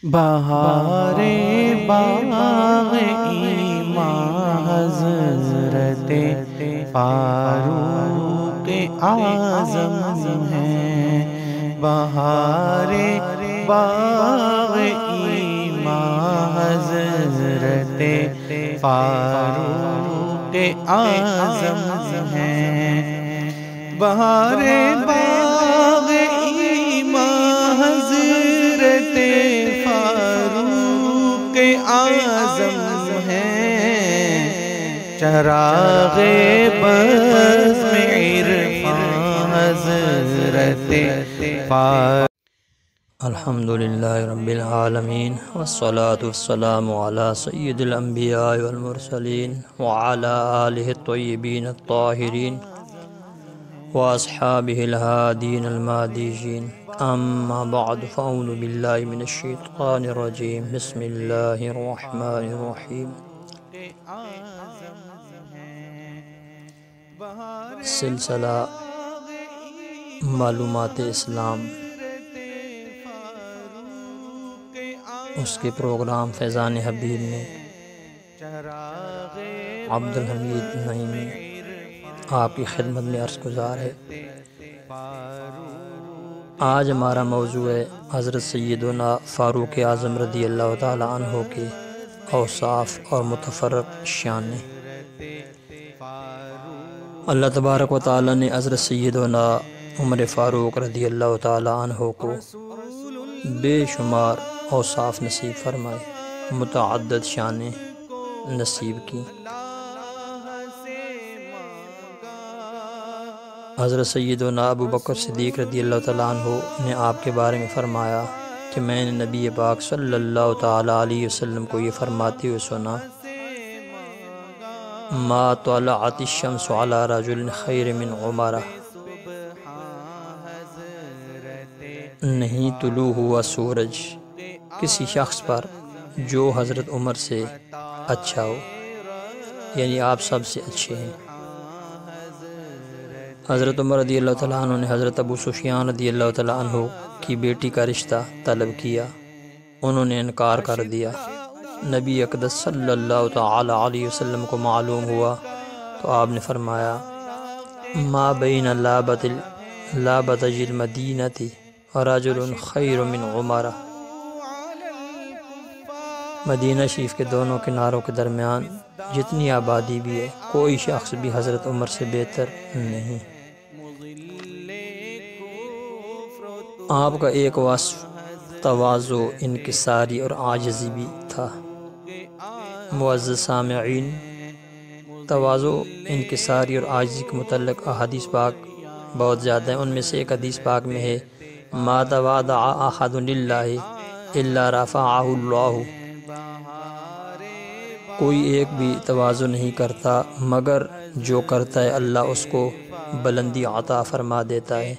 بہار باغ ایمان حضرت فاروق اعظم ہے۔ بہار باغ ایمان حضرت فاروق اعظم ہے۔ بہار باغ ایمان حضرت فاروق اعظم ہے۔ چراغ بزم عرفان حضرت فاروق۔ الحمدللہ رب العالمین والصلاة والسلام علی سید الانبیاء والمرسلین وعلی آلہ الطیبین الطاہرین واصحابہ الہادین المہدیین، اما بعد فاعوذ باللہ من الشیطان الرجیم، بسم اللہ الرحمن الرحیم۔ سلسلہ معلومات اسلام، اس کے پروگرام فیضان حبیب میں عبدالحمید نعیمی آپ کی خدمت میں عرض گزار ہے۔ آج ہمارا موضوع ہے حضرت سیدنا فاروق اعظم رضی اللہ تعالی عنہ کے اوصاف اور متفرق شانیں۔ اللہ تبارک و تعالی نے حضرت سیدنا عمر فاروق رضی اللہ تعالی عنہ کو بے شمار اوصاف نصیب فرمائے، متعدد شانیں نصیب کی۔ حضرت سیدنا ابو بکر صدیق رضی اللہ تعالیٰ عنہ نے آپ کے بارے میں فرمایا کہ میں نے نبی پاک صلی اللہ تعالیٰ علیہ وسلم کو یہ فرماتے ہوئے سنا، ما طلعت الشمس علی رجل خیر من عمر، نہیں طلوع ہوا سورج کسی شخص پر جو حضرت عمر سے اچھا ہو، یعنی آپ سب سے اچھے ہیں۔ حضرت عمر رضی اللہ تعالیٰ عنہ نے حضرت ابو سفیان رضی اللہ تعالیٰ عنہ کی بیٹی کا رشتہ طلب کیا، انہوں نے انکار کر دیا۔ نبی اقدس صلی اللہ تعالیٰ علیہ وسلم کو معلوم ہوا تو آپ نے فرمایا، ما بین لابت المدینۃ رجل خیر من عمر، مدینہ شریف کے دونوں کناروں کے درمیان جتنی آبادی بھی ہے، کوئی شخص بھی حضرت عمر سے بہتر نہیں۔ آپ کا ایک وصف تواضع، انکساری اور عاجزی بھی تھا۔ معزز سامعین، تواضع، انکساری اور عاجزی کے متعلق احادیث پاک بہت زیادہ ہیں۔ ان میں سے ایک حدیث پاک میں ہے، ما تواضع احد للہ الا رفعہ اللہ، کوئی ایک بھی تواضع نہیں کرتا مگر جو کرتا ہے اللہ اس کو بلندی عطا فرما دیتا ہے۔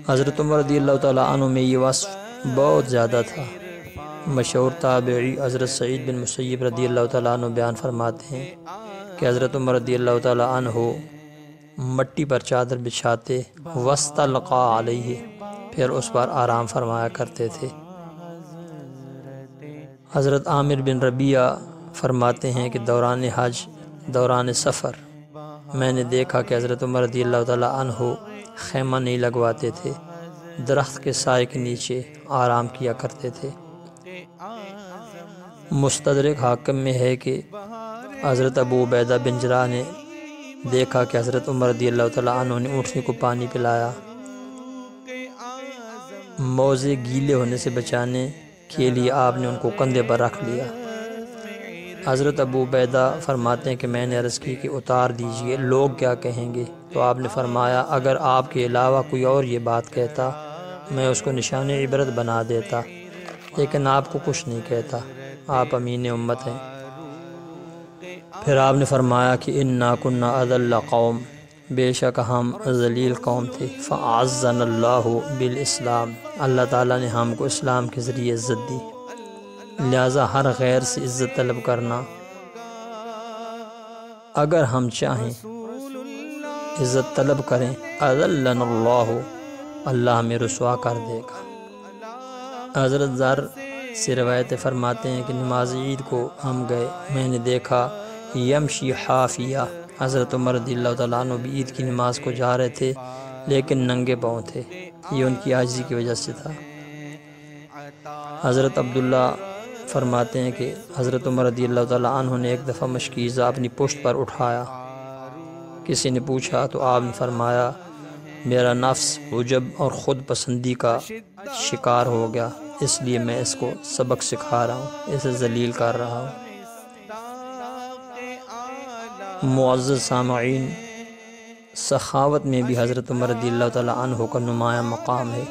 حضرت عمر رضی اللہ تعالیٰ عنہ میں یہ وصف بہت زیادہ تھا۔ مشہور تابعی حضرت سعید بن مسیب رضی اللہ تعالیٰ عنہ بیان فرماتے ہیں کہ حضرت عمر رضی اللہ تعالیٰ عنہ مٹی پر چادر بچھاتے، واستلقى علیہ، پھر اس پر آرام فرمایا کرتے تھے۔ حضرت عامر بن ربیعہ فرماتے ہیں کہ دوران حج، دوران سفر میں نے دیکھا کہ حضرت عمر رضی اللہ تعالیٰ عنہ خیمہ نہیں لگواتے تھے، درخت کے سائے کے نیچے آرام کیا کرتے تھے۔ مستدرک حاکم میں ہے کہ حضرت ابو عبیدہ بن جراح نے دیکھا کہ حضرت عمر رضی اللہ تعالیٰ عنہ نے اونٹنی کو پانی پلایا، موزے گیلے ہونے سے بچانے کے لیے آپ نے ان کو کندھے پر رکھ لیا۔ حضرت ابو عبیدہ فرماتے ہیں کہ میں نے عرض کی کہ اتار دیجئے، لوگ کیا کہیں گے؟ تو آپ نے فرمایا، اگر آپ کے علاوہ کوئی اور یہ بات کہتا میں اس کو نشان عبرت بنا دیتا، لیکن آپ کو کچھ نہیں کہتا، آپ امین امت ہیں۔ پھر آپ نے فرمایا کہ انا کنا اذل قوم، بے شک ہم ذلیل قوم تھے، فاعزنا اللہ بالاسلام، اللہ تعالیٰ نے ہم کو اسلام کے ذریعے عزت دی، لہذا ہر غیر سے عزت طلب کرنا اگر ہم چاہیں عزت طلب کریں، اذلنا اللہ، اللہ ہمیں رسوا کر دے گا۔ حضرت ذر سے روایت فرماتے ہیں کہ نماز عید کو ہم گئے، میں نے دیکھا یمشی حافیہ، حضرت عمر رضی اللہ تعالیٰ عنہ بھی عید کی نماز کو جا رہے تھے لیکن ننگے پاؤں تھے، یہ ان کی عاجزی کی وجہ سے تھا۔ حضرت عبداللہ فرماتے ہیں کہ حضرت عمر رضی اللہ تعالیٰ عنہ نے ایک دفعہ مشکیزہ اپنی پشت پر اٹھایا، کسی نے پوچھا تو آپ نے فرمایا میرا نفس عجب اور خود پسندی کا شکار ہو گیا، اس لیے میں اس کو سبق سکھا رہا ہوں، اسے ذلیل کر رہا ہوں۔ معزز سامعین، سخاوت میں بھی حضرت عمر رضی اللہ تعالیٰ عنہ کا نمایاں مقام ہے۔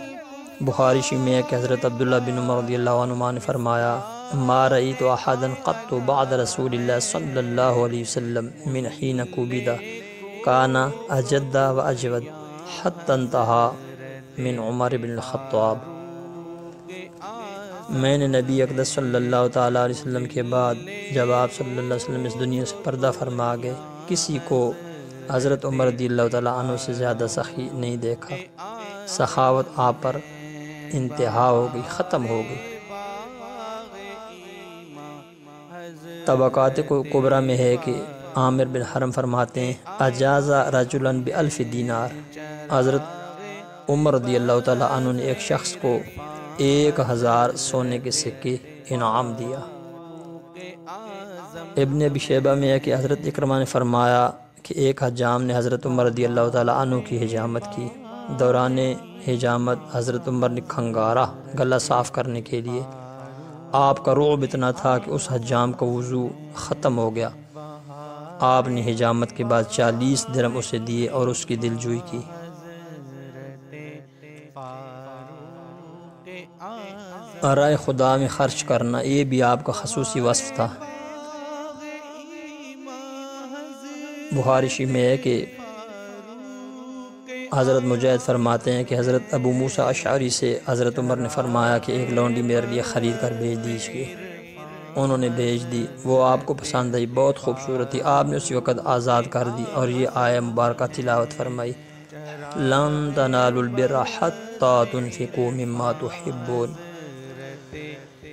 بخاری شریف میں ہے کہ حضرت عبداللہ بن عمر رضی اللہ عنہما نے فرمایا ما رأیت احدا قط بعد رسول اللہ صلی اللہ علیہ وسلم من حین قبض کان اجد و اجود حتی انتہى من عمر بن الخطاب۔ میں نے نبی اقدس صلی اللہ تعالیٰ علیہ وسلم کے بعد جب آپ صلی اللہ علیہ وسلم اس دنیا سے پردہ فرما گئے، کسی کو حضرت عمر رضی اللہ تعالیٰ عنہ سے زیادہ سخی نہیں دیکھا۔ سخاوت آپ پر انتہا ہو گئی، ختم ہو گئی۔ طبقات کبریٰ میں ہے کہ عامر بن حرم فرماتے ہیں اجازہ رجلا بألف دینار، حضرت عمر رضی اللہ تعالیٰ عنہ نے ایک شخص کو 1000 سونے کے سکے انعام دیا۔ ابن ابی شیبہ میں ہے کہ حضرت اکرمہ نے فرمایا کہ ایک حجام نے حضرت عمر رضی اللہ تعالیٰ عنہ کی حجامت کی، دوران حجامت حضرت عمر نے کھنگارا گلا صاف کرنے کے لیے، آپ کا رعب اتنا تھا کہ اس حجام کا وضو ختم ہو گیا، آپ نے حجامت کے بعد 40 درہم اسے دیے اور اس کی دلجوئی کی۔ رائے خدا میں خرچ کرنا یہ بھی آپ کا خصوصی وصف تھا۔ بخاری شریف میں ہے کہ حضرت مجاہد فرماتے ہیں کہ حضرت ابو موسیٰ اشعری سے حضرت عمر نے فرمایا کہ ایک لونڈی میرے لیے خرید کر بھیج دیجیے، انہوں نے بھیج دی، وہ آپ کو پسند آئی، بہت خوبصورت تھی، آپ نے اسی وقت آزاد کر دی اور یہ آیہ مبارکہ تلاوت فرمائی لن تنالوا البر حتی تنفقوا مما تحبون،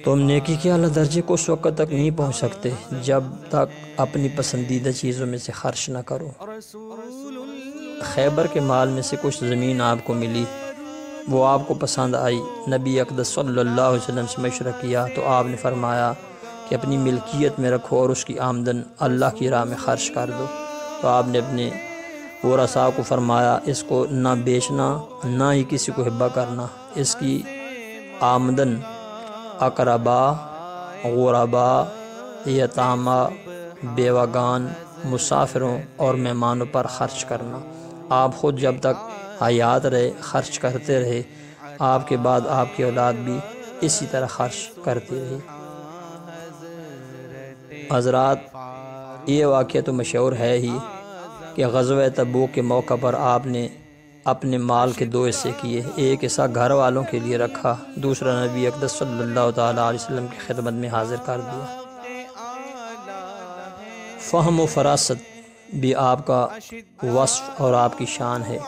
تم نیکی کے اعلیٰ درجے کو اس وقت تک نہیں پہنچ سکتے جب تک اپنی پسندیدہ چیزوں میں سے خرچ نہ کرو۔ خیبر کے مال میں سے کچھ زمین آپ کو ملی، وہ آپ کو پسند آئی، نبی اقدس صلی اللہ علیہ وسلم سے مشورہ کیا تو آپ نے فرمایا کہ اپنی ملکیت میں رکھو اور اس کی آمدن اللہ کی راہ میں خرچ کر دو۔ تو آپ نے اپنے ورثاء کو فرمایا اس کو نہ بیچنا نہ ہی کسی کو ہبہ کرنا، اس کی آمدن اقربا، غربا، یتامہ، بیوگان، مسافروں اور مہمانوں پر خرچ کرنا۔ آپ خود جب تک حیات رہے خرچ کرتے رہے، آپ کے بعد آپ کی اولاد بھی اسی طرح خرچ کرتی رہی۔ حضرات، یہ واقعہ تو مشہور ہے ہی کہ غزوہ تبوک کے موقع پر آپ نے اپنے مال کے 2 حصے کیے، ایک حصہ گھر والوں کے لیے رکھا، دوسرا نبی اقدس صلی اللہ تعالیٰ علیہ وسلم کی خدمت میں حاضر کر دیا۔ فہم و فراست بھی آپ کا وصف اور آپ کی شان ہے۔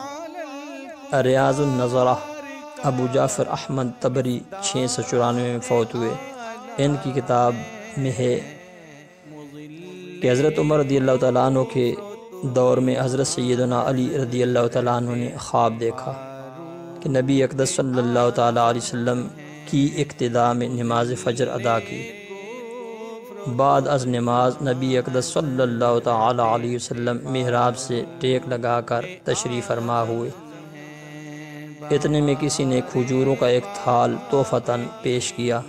ریاض النظرہ ابو جعفر احمد طبری 694 میں فوت ہوئے، ان کی کتاب میں ہے کہ حضرت عمر رضی اللہ تعالیٰ عنہ کے دور میں حضرت سیدنا علی رضی اللہ تعالیٰ عنہ نے خواب دیکھا کہ نبی اقدس صلی اللہ تعالیٰ علیہ وسلم کی اقتداء میں نماز فجر ادا کی، بعد از نماز نبی اقدس صلی اللہ تعالیٰ علیہ وسلم محراب سے ٹیک لگا کر تشریف فرما ہوئے، اتنے میں کسی نے کھجوروں کا ایک تھال تحفتاً پیش کیا،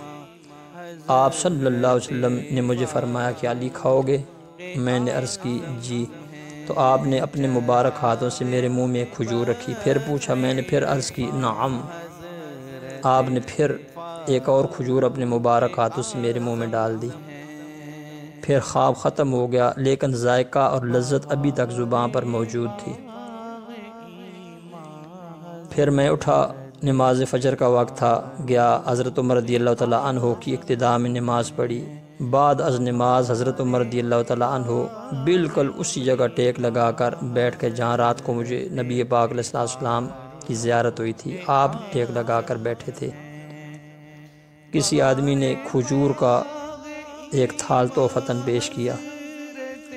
آپ صلی اللہ علیہ وسلم نے مجھے فرمایا کہ علی کھاؤ گے؟ میں نے عرض کی جی، تو آپ نے اپنے مبارک ہاتھوں سے میرے منہ میں ایک کھجور رکھی، پھر پوچھا، میں نے پھر عرض کی نعم، آپ نے پھر ایک اور کھجور اپنے مبارک ہاتھوں سے میرے منہ میں ڈال دی، پھر خواب ختم ہو گیا لیکن ذائقہ اور لذت ابھی تک زبان پر موجود تھی۔ پھر میں اٹھا، نماز فجر کا وقت تھا، گیا حضرت عمر رضی اللہ تعالیٰ عنہ کی اقتداء میں نماز پڑھی، بعد از نماز حضرت عمر رضی اللہ تعالیٰ عنہ بالکل اسی جگہ ٹیک لگا کر بیٹھ کے جہاں رات کو مجھے نبی پاک علیہ السلام کی زیارت ہوئی تھی، آپ ٹیک لگا کر بیٹھے تھے۔ کسی آدمی نے کھجور کا ایک تھال تحفتاً پیش کیا۔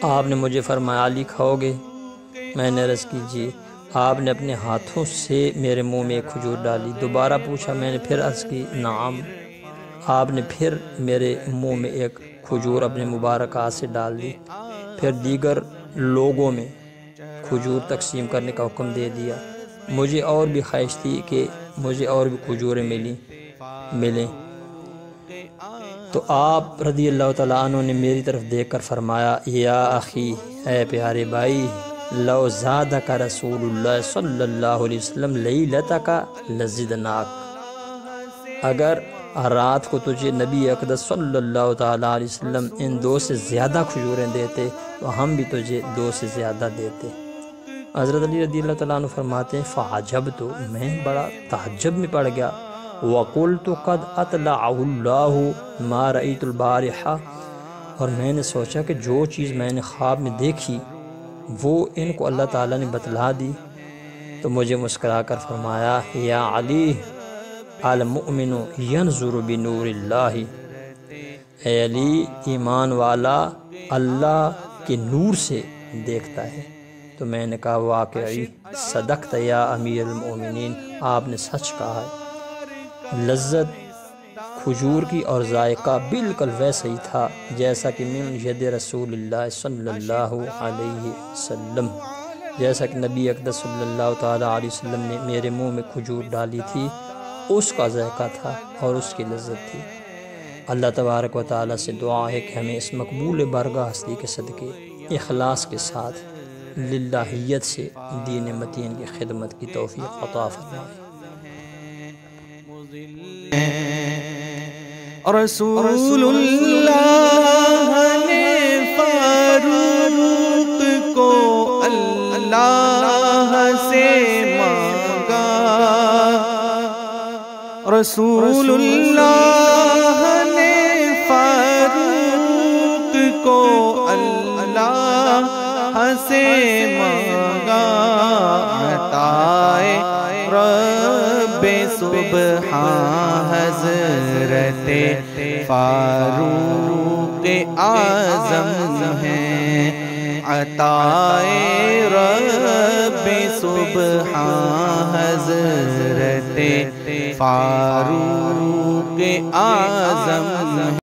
آپ نے مجھے فرمایا علی کھاؤ گے؟ میں نے عرض کی جی۔ آپ نے اپنے ہاتھوں سے میرے منہ میں ایک کھجور ڈالی۔ دوبارہ پوچھا، میں نے پھر عرض کی نعم۔ آپ نے پھر میرے منہ میں ایک کھجور اپنے مبارک ہاتھ سے ڈال دی۔ پھر دیگر لوگوں میں کھجور تقسیم کرنے کا حکم دے دیا۔ مجھے اور بھی خواہش تھی کہ مجھے اور بھی کھجوریں ملیں، تو آپ رضی اللہ تعالیٰ عنہ نے میری طرف دیکھ کر فرمایا یا اخی، اے پیارے بھائی، لو زادک رسول اللہ صلی اللہ علیہ وسلم لیلتک لزدناک، اگر رات کو تجھے نبی اقدس صلی اللہ تعالیٰ علیہ وسلم ان 2 سے زیادہ کھجوریں دیتے تو ہم بھی تجھے 2 سے زیادہ دیتے۔ حضرت علی رضی اللہ تعالیٰ عنہ فرماتے ہیں فعجبت، میں بڑا تعجب میں پڑ گیا، وقلت قد اطلعہ اللہ ما رأیت البارحہ، اور میں نے سوچا کہ جو چیز میں نے خواب میں دیکھی وہ ان کو اللہ تعالیٰ نے بتلا دی۔ تو مجھے مسکرا کر فرمایا یا علی المؤمن ینظر بنور اللہ، اے علی ایمان والا اللہ کے نور سے دیکھتا ہے۔ تو میں نے کہا واقعی صدقت یا امیر المؤمنین، آپ نے سچ کہا ہے۔ لذت کھجور کی اور ذائقہ بالکل ویسا ہی تھا جیسا کہ من ید رسول اللہ صلی اللہ علیہ وسلم، جیسا کہ نبی اقدس صلی اللہ تعالیٰ علیہ وسلم نے میرے منہ میں کھجور ڈالی تھی، اس کا ذائقہ تھا اور اس کی لذت تھی۔ اللہ تبارک و تعالیٰ سے دعا ہے کہ ہمیں اس مقبول بارگاہ ہستی کے صدقے اخلاص کے ساتھ للہیت سے دین متین کی خدمت کی توفیق عطا فرمائے۔ رسول اللہ نے فاروق کو اللہ سے مانگا، رسول اللہ نے فاروق کو اللہ سے مانگا، عطائے رب سبحان حضرت فاروق اعظم ہیں، عطائے رب سبحان حضرت فاروق اعظم